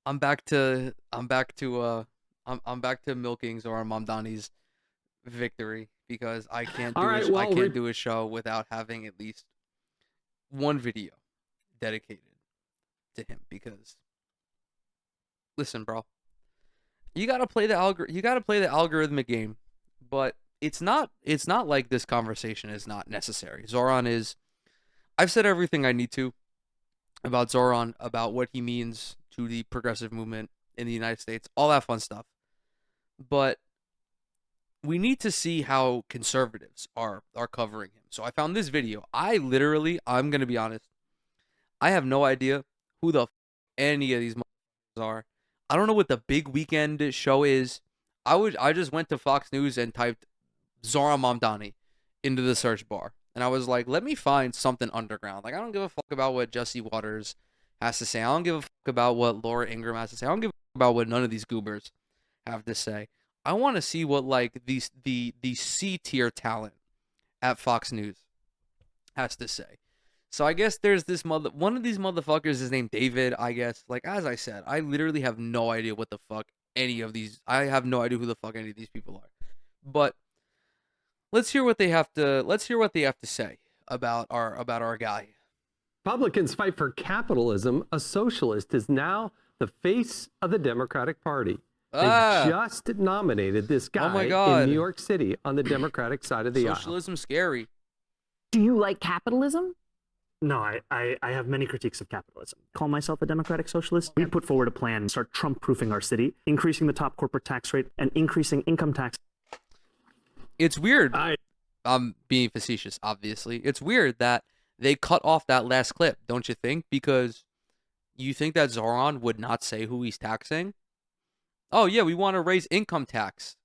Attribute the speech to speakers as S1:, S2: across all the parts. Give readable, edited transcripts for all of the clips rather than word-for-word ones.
S1: I'm back to milking Zohran Mamdani's victory because
S2: All right,
S1: I
S2: well,
S1: can't do a show without having at least one video dedicated to him because listen, bro, you gotta play the algorithmic game, but it's not like this conversation is not necessary. Zoran is I've said everything I need to about Zoran, about what he means to the progressive movement in the United States, all that fun stuff. But we need to see how conservatives are covering him. So I found this video. I'm gonna be honest, I have no idea who the any of these motherfuckers are. I don't know what the big weekend show is. I just went to Fox News and typed Zohran Mamdani into the search bar. And I was like, let me find something underground. Like, I don't give a fuck about what Jesse Waters has to say. I don't give a fuck about what Laura Ingraham has to say. I don't give a fuck about what none of these goobers have to say. I want to see what like the C tier talent at Fox News has to say. So I guess there's one of these motherfuckers is named David, I guess. Like as I said, I literally have no idea what the fuck I have no idea who the fuck any of these people are. But let's hear what they have to say about our guy.
S2: Republicans fight for capitalism. A socialist is now the face of the Democratic Party. They just nominated this guy in New York City on the Democratic side of the aisle.
S1: Socialism scary.
S3: Do you like capitalism?
S4: No, I have many critiques of capitalism. Call myself a democratic socialist. We put forward a plan to start Trump-proofing our city, increasing the top corporate tax rate and increasing income tax.
S1: It's weird. I'm being facetious, obviously. It's weird that they cut off that last clip, don't you think? Because you think that Zoran would not say who he's taxing? Oh, yeah, we want to raise income tax.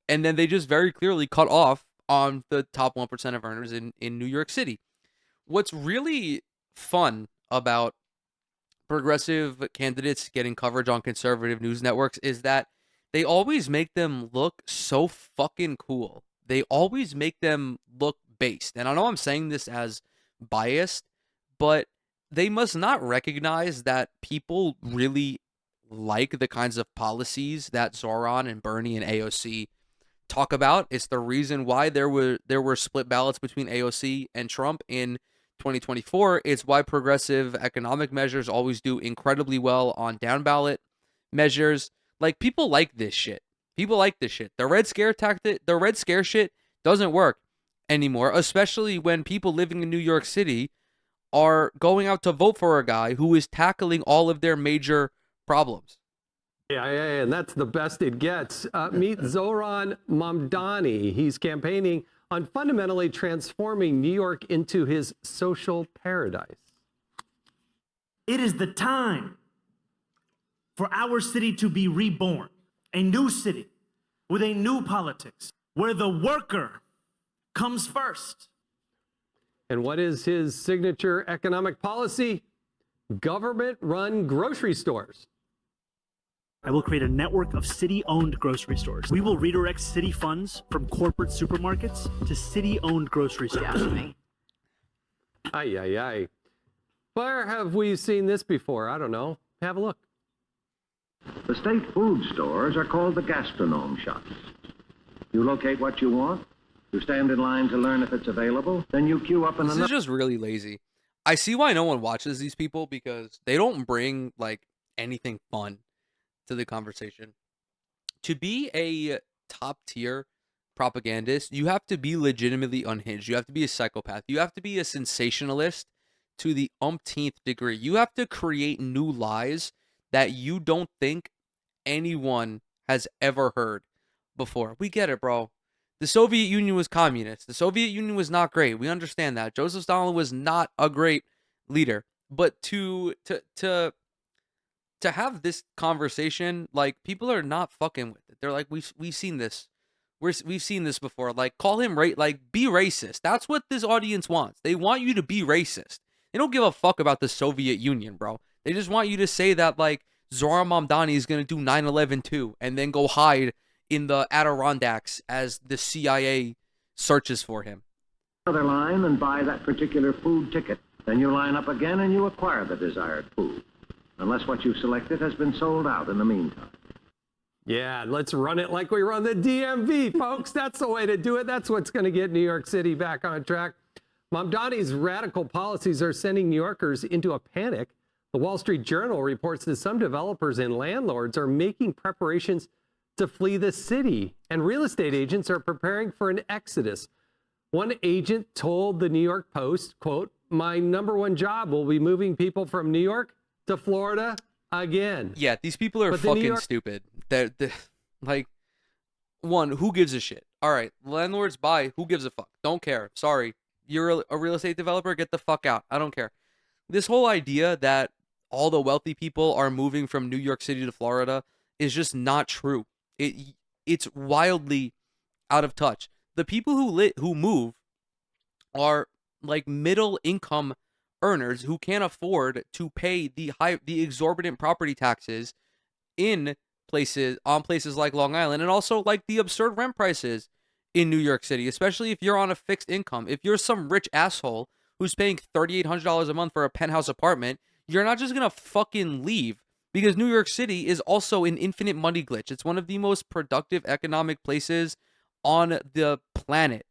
S1: And then they just very clearly cut off on the top 1% of earners in New York City. What's really fun about progressive candidates getting coverage on conservative news networks is that they always make them look so fucking cool. They always make them look based. And I know I'm saying this as biased, but they must not recognize that people really like the kinds of policies that Zoran and Bernie and AOC talk about. It's the reason why there were split ballots between AOC and Trump in 2024. It's why progressive economic measures always do incredibly well on down ballot measures. Like, people like this shit. People like this shit. The Red Scare shit doesn't work anymore, especially when people living in New York City are going out to vote for a guy who is tackling all of their major problems.
S2: Yeah, and that's the best it gets. Meet Zohran Mamdani. He's campaigning on fundamentally transforming New York into his social paradise.
S5: It is the time for our city to be reborn, a new city with a new politics, where the worker comes first.
S2: And what is his signature economic policy? Government-run grocery stores.
S4: I will create a network of city-owned grocery stores. We will redirect city funds from corporate supermarkets to city-owned grocery stores.
S2: Aye. Where have we seen this before? I don't know. Have a look.
S6: The state food stores are called the gastronome shops. You locate what you want, you stand in line to learn if it's available, then you queue up in
S1: This is just really lazy. I see why no one watches these people, because they don't bring like anything fun to the conversation. To be a top tier propagandist, you have to be legitimately unhinged. You have to be a psychopath. You have to be a sensationalist to the umpteenth degree. You have to create new lies that you don't think anyone has ever heard before. We get it, bro. The Soviet Union was communist. The Soviet Union was not great. We understand that. Joseph Stalin was not a great leader. But to have this conversation, like, people are not fucking with it. They're like, we've seen this. We've seen this before. Like, call him be racist. That's what this audience wants. They want you to be racist. They don't give a fuck about the Soviet Union, bro. They just want you to say that, like, Zohran Mamdani is going to do 9/11 too, and then go hide in the Adirondacks as the CIA searches for him.
S6: Another line and buy that particular food ticket. Then you line up again and you acquire the desired food. unless what you've selected has been sold out in the meantime.
S2: Yeah, let's run it like we run the DMV, folks. That's the way to do it. That's what's going to get New York City back on track. Mamdani's radical policies are sending New Yorkers into a panic. The Wall Street Journal reports that some developers and landlords are making preparations to flee the city, and real estate agents are preparing for an exodus. One agent told the New York Post, quote, "My number one job will be moving people from New York to Florida again."
S1: Yeah, these people are fucking stupid. They're like, one, who gives a shit? All right, landlords buy, who gives a fuck? Don't care. Sorry. You're a real estate developer, get the fuck out. I don't care. This whole idea that all the wealthy people are moving from New York City to Florida is just not true. It's wildly out of touch. The people who move are like middle income earners who can't afford to pay the exorbitant property taxes in places like Long Island, and also like the absurd rent prices in New York City, especially if you're on a fixed income. If you're some rich asshole who's paying $3,800 a month for a penthouse apartment, you're not just gonna fucking leave, because New York City is also an infinite money glitch. It's one of the most productive economic places on the planet.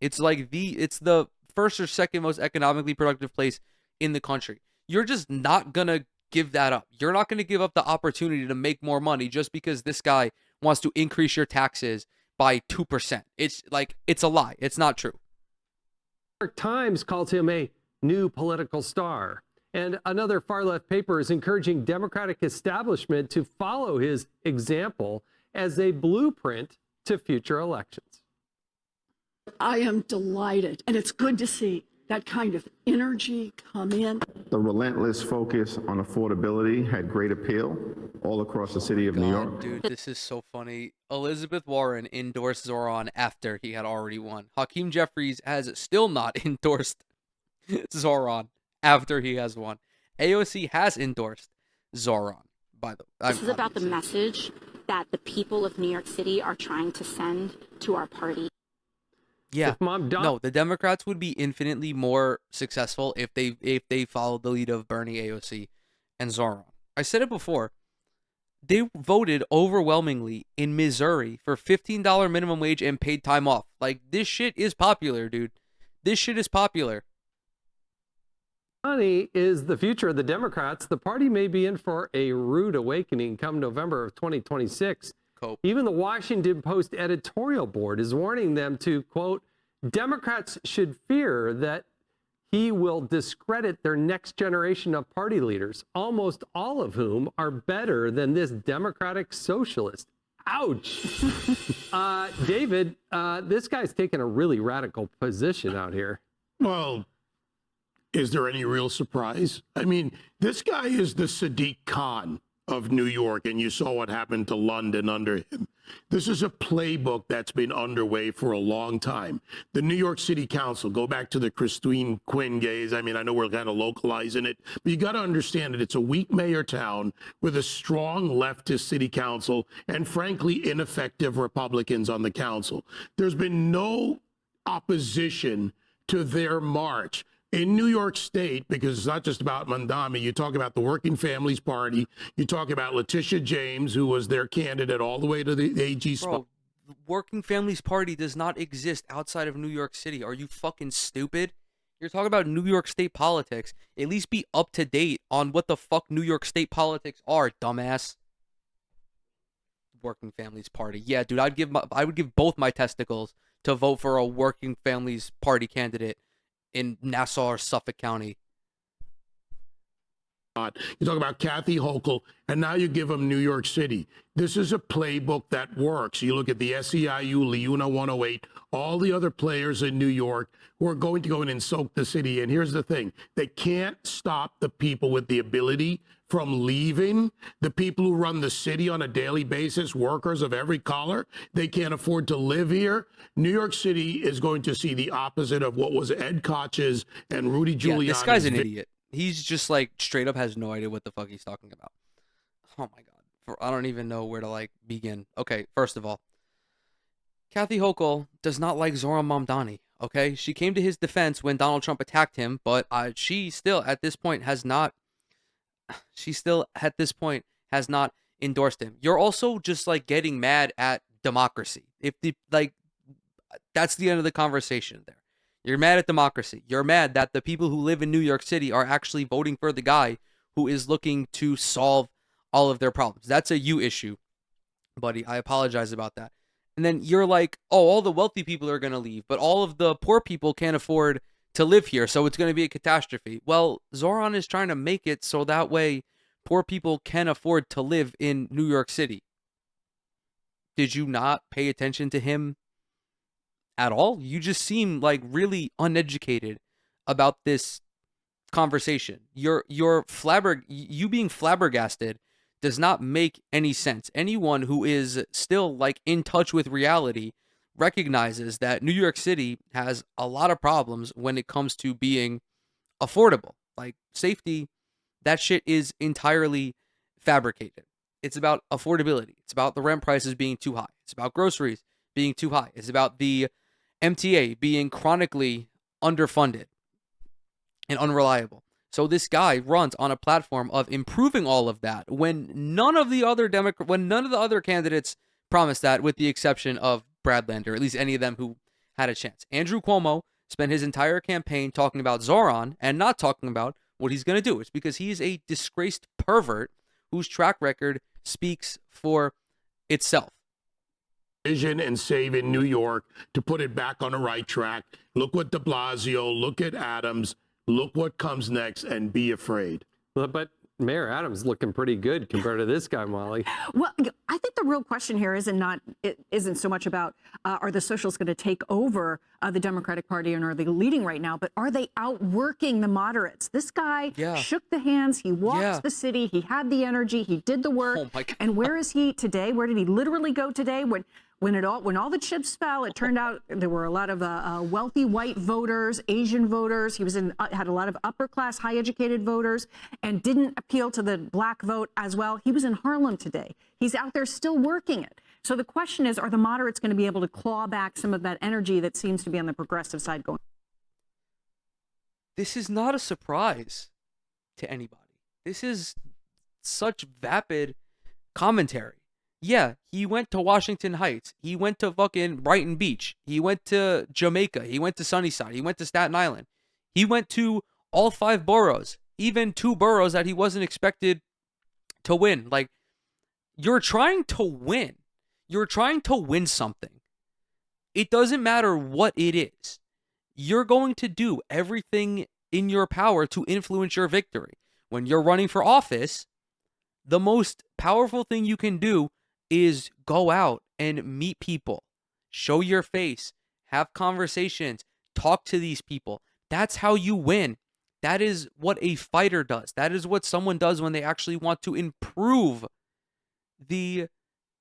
S1: It's the first or second most economically productive place in the country. You're just not gonna give that up. You're not gonna give up the opportunity to make more money just because this guy wants to increase your taxes by 2%. It's a lie. It's not true.
S2: New York Times calls him a new political star. And another far-left paper is encouraging Democratic establishment to follow his example as a blueprint to future elections.
S7: I am delighted, and it's good to see that kind of energy come in.
S8: The relentless focus on affordability had great appeal all across the city of New York.
S1: Dude, this is so funny. Elizabeth Warren endorsed Zohran after he had already won. Hakeem Jeffries has still not endorsed Zohran after he has won. AOC has endorsed Zohran.
S9: This is about the message that the people of New York City are trying to send to our party.
S1: Yeah, no, the Democrats would be infinitely more successful if they followed the lead of Bernie, AOC, and Zohran. I said it before. They voted overwhelmingly in Missouri for $15 minimum wage and paid time off. Like, this shit is popular, dude. This shit is popular.
S2: Money is the future of the Democrats. The party may be in for a rude awakening come November of 2026.
S1: Cope.
S2: Even the Washington Post editorial board is warning them to, quote, Democrats should fear that he will discredit their next generation of party leaders, almost all of whom are better than this Democratic socialist. Ouch. David, this guy's taking a really radical position out here.
S10: Well, is there any real surprise? I mean, this guy is the Sadi Khan of New York, and you saw what happened to London under him. This is a playbook that's been underway for a long time. The New York City Council, go back to the Christine Quinn days. I mean, I know we're kind of localizing it, but you got to understand that it's a weak mayor town with a strong leftist city council and, frankly, ineffective Republicans on the council. There's been no opposition to their march. In New York State, because it's not just about Mamdani, you talk about the Working Families Party, you talk about Letitia James, who was their candidate all the way to the AG spot.
S1: Bro, the Working Families Party does not exist outside of New York City. Are you fucking stupid? You're talking about New York State politics. At least be up to date on what the fuck New York State politics are, dumbass. Working Families Party. Yeah, dude, I would give both my testicles to vote for a Working Families Party candidate in Nassau or Suffolk County.
S10: You talk about Kathy Hochul, and now you give them New York City. This is a playbook that works. You look at the SEIU, Leuna 108, all the other players in New York who are going to go in and soak the city. And here's the thing. They can't stop the people with the ability from leaving. The people who run the city on a daily basis, workers of every color, they can't afford to live here. New York City is going to see the opposite of what was Ed Koch's and Rudy Giuliani's.
S1: Yeah, this guy's an idiot. He's just like straight up has no idea what the fuck he's talking about. Oh my God. I don't even know where to like begin. Okay, first of all, Kathy Hochul does not like Zohran Mamdani. Okay, she came to his defense when Donald Trump attacked him, but she still at this point has not she still at this point has not endorsed him. You're also just like getting mad at democracy. If the like, that's the end of the conversation there. You're mad at democracy. You're mad that the people who live in New York City are actually voting for the guy who is looking to solve all of their problems. That's a you issue, buddy. I apologize about that. And then you're like, oh, all the wealthy people are going to leave, but all of the poor people can't afford to live here, so it's going to be a catastrophe. Well, Zohran is trying to make it so that way poor people can afford to live in New York City. Did you not pay attention to him at all? You just seem like really uneducated about this conversation. You being flabbergasted does not make any sense. Anyone who is still like in touch with reality recognizes that New York City has a lot of problems when it comes to being affordable. Like safety, that shit is entirely fabricated. It's about affordability. It's about the rent prices being too high. It's about groceries being too high. It's about the MTA being chronically underfunded and unreliable. So this guy runs on a platform of improving all of that when none of the other candidates promised that, with the exception of Brad, or at least any of them who had a chance. Andrew Cuomo spent his entire campaign talking about Zohran and not talking about what he's going to do. It's because he is a disgraced pervert whose track record speaks for itself.
S10: Vision and saving New York to put it back on the right track. Look what de Blasio, look at Adams, look what comes next, and be afraid.
S2: But Mayor Adams looking pretty good compared to this guy, Molly.
S3: Well, I think the real question here isn't so much about are the socialists going to take over the Democratic Party and are they leading right now, but are they outworking the moderates? This guy shook the hands, he walked the city, he had the energy, he did the work.
S1: Oh my God.
S3: And where is he today? Where did he literally go today? When all the chips fell, it turned out there were a lot of wealthy white voters, Asian voters. He was had a lot of upper class, high educated voters, and didn't appeal to the black vote as well. He was in Harlem today. He's out there still working it. So the question is, are the moderates going to be able to claw back some of that energy that seems to be on the progressive side going?
S1: This is not a surprise to anybody. This is such vapid commentary. Yeah, he went to Washington Heights. He went to fucking Brighton Beach. He went to Jamaica. He went to Sunnyside. He went to Staten Island. He went to all 5 boroughs, even 2 boroughs that he wasn't expected to win. Like, you're trying to win. You're trying to win something. It doesn't matter what it is. You're going to do everything in your power to influence your victory. When you're running for office, the most powerful thing you can do is go out and meet people, show your face, have conversations, talk to these people. That's how you win. That is what a fighter does. That is what someone does when they actually want to improve the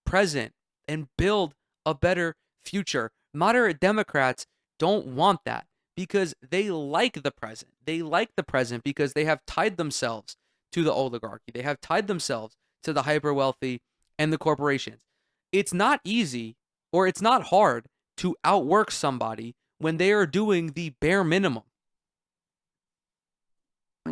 S1: present and build a better future. Moderate Democrats don't want that because they like the present. They like the present because they have tied themselves to the oligarchy. They have tied themselves to the hyper wealthy and the corporations. It's not easy or it's not hard to outwork somebody when they are doing the bare minimum.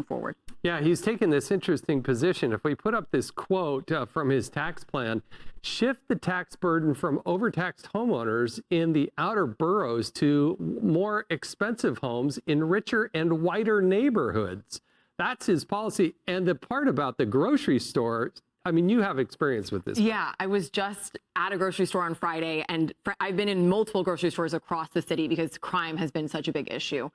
S3: Forward.
S2: Yeah, he's taken this interesting position. If we put up this quote from his tax plan, shift the tax burden from overtaxed homeowners in the outer boroughs to more expensive homes in richer and whiter neighborhoods. That's his policy. And the part about the grocery store, I mean, you have experience with this.
S11: Yeah, I was just at a grocery store on Friday, and I've been in multiple grocery stores across the city because crime has been such a big issue.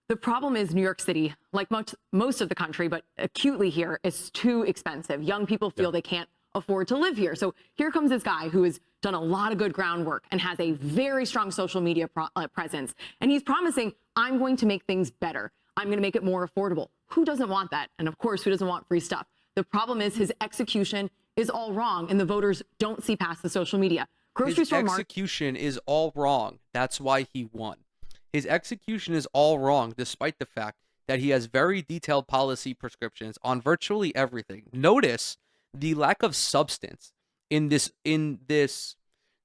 S11: The problem is New York City, like most of the country, but acutely here, is too expensive. Young people feel they can't afford to live here. So here comes this guy who has done a lot of good groundwork and has a very strong social media presence. And he's promising, I'm going to make things better. I'm going to make it more affordable. Who doesn't want that? And of course, who doesn't want free stuff? The problem is his execution is all wrong, and the voters don't see past the social media.
S1: His execution is all wrong. That's why he won. His execution is all wrong, despite the fact that he has very detailed policy prescriptions on virtually everything. Notice the lack of substance in this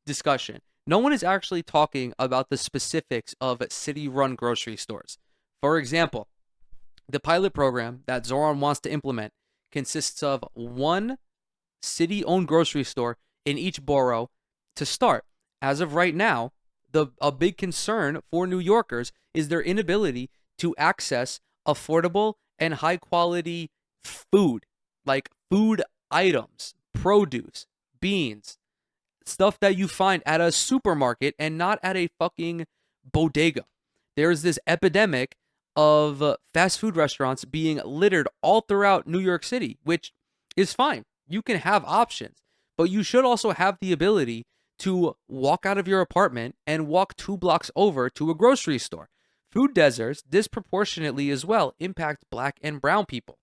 S1: discussion. No one is actually talking about the specifics of city-run grocery stores. For example, the pilot program that Zohran wants to implement consists of one city-owned grocery store in each borough to start. As of right now, a big concern for New Yorkers is their inability to access affordable and high-quality food, like food items, produce, beans, stuff that you find at a supermarket and not at a fucking bodega. There's this epidemic of fast food restaurants being littered all throughout New York City, which is fine. You can have options, but you should also have the ability to walk out of your apartment and walk 2 blocks over to a grocery store. Food deserts disproportionately as well impact Black and brown people.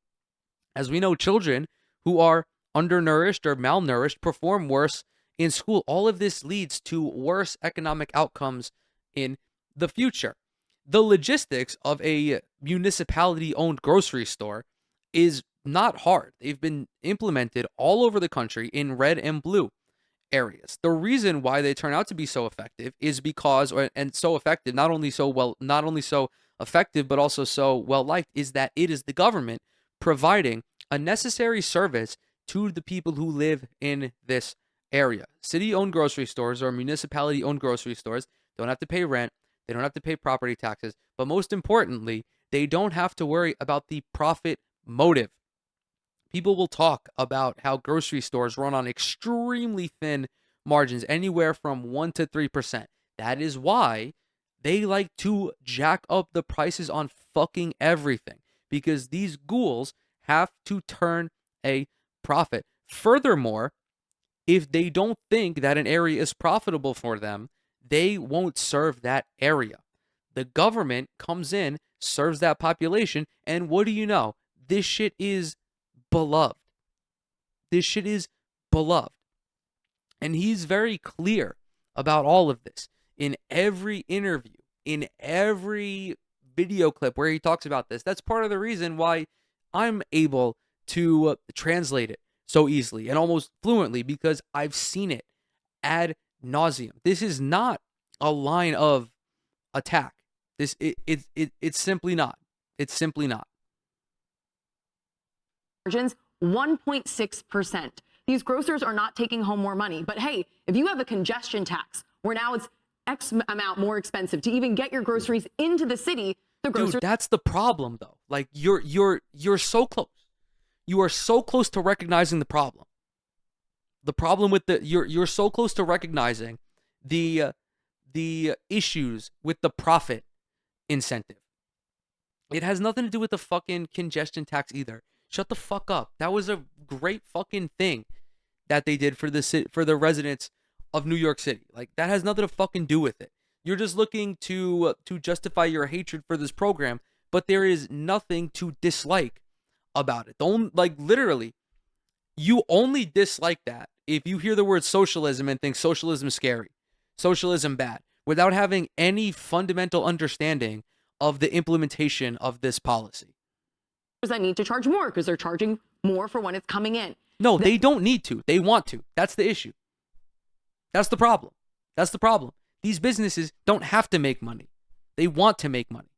S1: As we know, children who are undernourished or malnourished perform worse in school. All of this leads to worse economic outcomes in the future. The logistics of a municipality-owned grocery store is not hard. They've been implemented all over the country in red and blue areas. The reason why they turn out to be so effective is because, and so effective, not only so effective, but also so well liked, is that it is the government providing a necessary service to the people who live in this area. City-owned grocery stores or municipality-owned grocery stores don't have to pay rent. They don't have to pay property taxes. But most importantly, they don't have to worry about the profit motive. People will talk about how grocery stores run on extremely thin margins, anywhere from 1 to 3%. That is why they like to jack up the prices on fucking everything, because these ghouls have to turn a profit. Furthermore, if they don't think that an area is profitable for them, they won't serve that area. The government comes in, serves that population, and what do you know? This shit is beloved. This shit is beloved. And he's very clear about all of this in every interview, in every video clip where he talks about this. That's part of the reason why I'm able to translate it so easily and almost fluently, because I've seen it ad nauseum. This is not a line of attack. It's simply not. It's simply not.
S11: Margins 1.6%. These grocers are not taking home more money. But hey, if you have a congestion tax where now it's X amount more expensive to even get your groceries into the city, the grocers.
S1: Dude, that's the problem though. Like you're so close. You are so close to recognizing the problem. The problem with you're so close to recognizing the issues with the profit incentive. It has nothing to do with the fucking congestion tax either. Shut the fuck up. That was a great fucking thing that they did for the residents of New York City. Like, that has nothing to fucking do with it. You're just looking to justify your hatred for this program, but there is nothing to dislike about it. Literally, you only dislike that if you hear the word socialism and think socialism is scary, socialism bad, without having any fundamental understanding of the implementation of this policy.
S11: That need to charge more because they're charging more for when it's coming in.
S1: No, they don't need to. They want to. That's the issue. That's the problem. That's the problem. These businesses don't have to make money. They want to make money.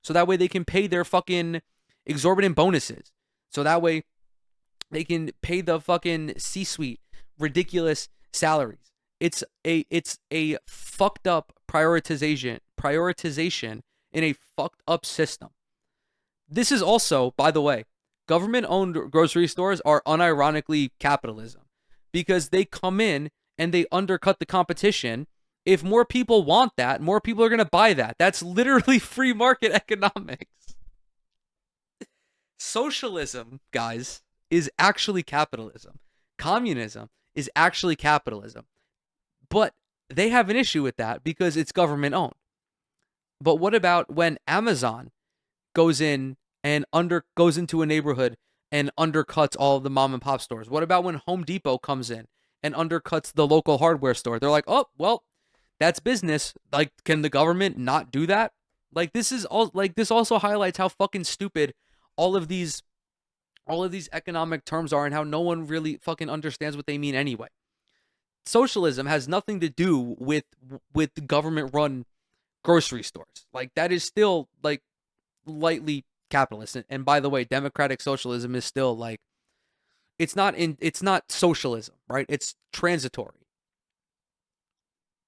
S1: So that way they can pay their fucking exorbitant bonuses. So that way they can pay the fucking C-suite ridiculous salaries. It's a fucked up prioritization in a fucked up system. This is also, by the way, government-owned grocery stores are unironically capitalism, because they come in and they undercut the competition. If more people want that, more people are going to buy that. That's literally free market economics. Socialism, guys, is actually capitalism. Communism is actually capitalism. But they have an issue with that because it's government-owned. But what about when Amazon goes into a neighborhood and undercuts all of the mom and pop stores? What about when Home Depot comes in and undercuts the local hardware store? They're like, oh, well, that's business. Like, can the government not do that? Like, this also highlights how fucking stupid all of these economic terms are and how no one really fucking understands what they mean anyway. Socialism has nothing to do with the government-run grocery stores. Like, that is still, like, lightly capitalist. And by the way, democratic socialism is still like, it's not socialism, right? It's transitory.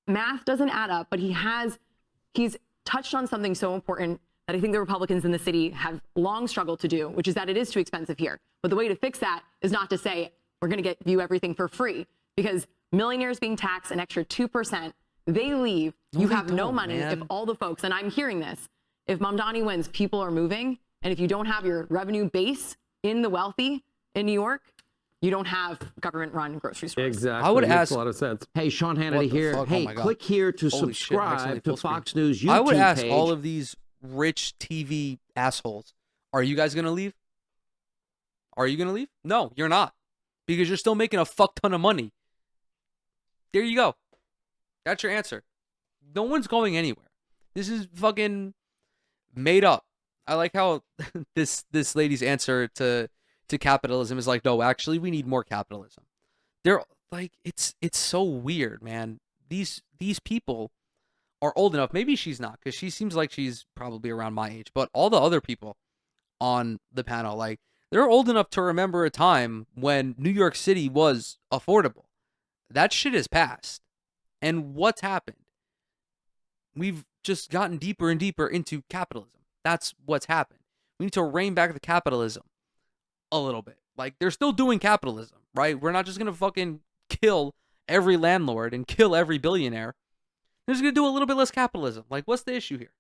S11: Math doesn't add up, but he's touched on something so important that I think the Republicans in the city have long struggled to do, which is that it is too expensive here. But the way to fix that is not to say we're going to get you everything for free, because millionaires being taxed an extra 2%, they leave.
S1: No,
S11: you
S1: they
S11: have no
S1: don't,
S11: money.
S1: man.
S11: If all the folks, and I'm hearing this, if Mamdani wins, people are moving. And if you don't have your revenue base in the wealthy in New York, you don't have government-run grocery stores.
S2: Exactly.
S1: I would
S2: Makes
S1: ask
S2: a lot of sense.
S12: Hey, Sean Hannity here.
S1: fuck? Oh
S12: Hey,
S1: my God.
S12: click here to
S1: Holy shit, I'm
S12: subscribe
S1: actually
S12: to
S1: full
S12: Fox
S1: screen.
S12: News YouTube
S1: I would ask
S12: page.
S1: all of these rich TV assholes, are you guys going to leave? Are you going to leave? No, you're not. Because you're still making a fuck ton of money. There you go. That's your answer. No one's going anywhere. This is fucking made up. I like how this lady's answer to capitalism is like, no, actually, we need more capitalism. They're like, it's so weird, man. These people are old enough. Maybe she's not, because she seems like she's probably around my age. But all the other people on the panel, like, they're old enough to remember a time when New York City was affordable. That shit has passed. And what's happened? We've just gotten deeper and deeper into capitalism. That's what's happened. We need to rein back the capitalism a little bit. Like, they're still doing capitalism, right? We're not just going to fucking kill every landlord and kill every billionaire. They're just going to do a little bit less capitalism. Like, what's the issue here?